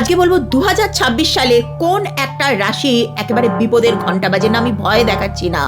আজকে বলবো 2026 সালে কোন একটা রাশি একেবারে বিপদের ঘন্টা বাজে না। আমি ভয় দেখাচ্ছি না,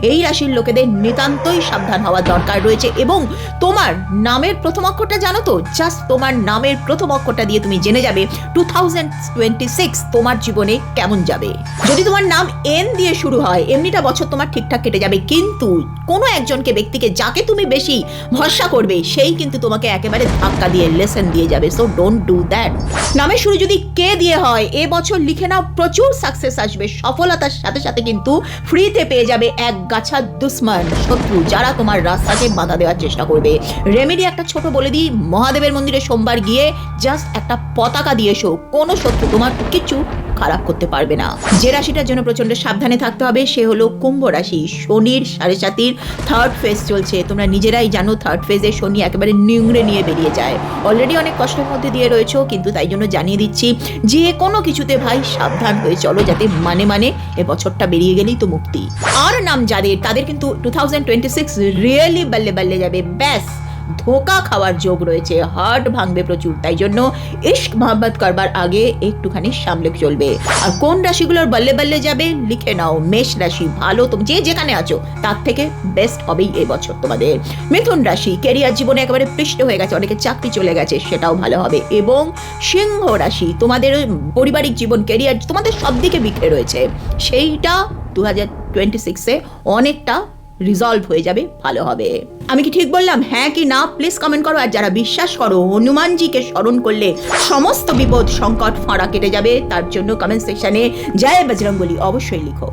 এই রাশির লোকেদের নিতান্তই সাবধান হওয়া দরকার রয়েছে। এবং তোমার নামের প্রথম অক্ষরটা জানো তো, জাস্ট তোমার নামের প্রথম অক্ষরটা দিয়ে তুমি জেনে যাবে 2026 তোমার জীবনে কেমন যাবে। যদি তোমার নাম এন দিয়ে শুরু হয়, এমনিটা বছর তোমার ঠিকঠাক কেটে যাবে, কিন্তু কোনো একজনকে ব্যক্তিকে যাকে তুমি বেশি ভরসা করবে সেই কিন্তু তোমাকে একেবারে ধাক্কা দিয়ে লেসন দিয়ে যাবে। So don't do that. নামের শুরু যদি কে দিয়ে হয়, এ বছর লিখে নাও প্রচুর সাকসেস আসবে, সফলতার সাথে সাথে কিন্তু ফ্রিতে পেয়ে যাবে এক গাছা দুশ্মন শত্রু যারা তোমার রাস্তাকে বাধা দেওয়ার চেষ্টা করবে। রেমেডি একটা ছোট বলে দিই, মহাদেবের মন্দিরে সোমবার গিয়ে জাস্ট একটা পতাকা দিয়ে এসো, কোনো শত্রু তোমার কিছু খারাপ করতে পারবে না। যে রাশিটার জন্য প্রচন্ড সাবধানে থাকতে হবে সে হলো কুম্ভ রাশি। শনির 7.5 থার্ড ফেজ চলছে। তোমরা নিজেরাই জানো থার্ড ফেজে শনি একেবারে নিংড়ে নিয়ে বেরিয়ে যায়। অলরেডি অনেক কষ্টের মধ্যে দিয়ে রয়েছো, কিন্তু তাই জন্য জানিয়ে দিচ্ছি যে কোনো কিছুতে ভাই সাবধান হয়ে চলো, যাতে মানে এ বছরটা বেরিয়ে গেলেই তো মুক্তি। আর নাম যাদের, তাদের কিন্তু 2026 রিয়েলি বাল্লে বাল্লে যাবে। ব্যাস ধোকা খাওয়ার যোগ রয়েছে, হার্ট ভাঙবে প্রচুর। তাই জন্য ইশক মোহাম্মত করবার আগে একটুখানি সামলে চলবে। আর কোন রাশিগুলোর বল্লে বল্লে যাবে লিখে নাও। মেষ রাশি ভালো, তুমি যে যেখানে আছো তার থেকে বেস্ট হবেই এই বছর তোমাদের। মিথুন রাশি ক্যারিয়ার জীবনে একেবারে পৃষ্ঠ হয়ে গেছে, অনেকে চাকরি চলে গেছে, সেটাও ভালো হবে। এবং সিংহ রাশি তোমাদের পারিবারিক জীবন, ক্যারিয়ার তোমাদের সব দিকে বিখরে রয়েছে, সেইটা 2026-এ অনেকটা রিজলভ হয়ে যাবে, ভালো হবে। আমি কি ঠিক বললাম, হ্যাঁ কি না প্লিজ কমেন্ট করো। আর যারা বিশ্বাস করো হনুমানজিকে স্মরণ করলে সমস্ত বিপদ সংকট ফাঁড়া কেটে যাবে, তার জন্য কমেন্ট সেকশনে জয় বজরংবলী অবশ্যই লিখো।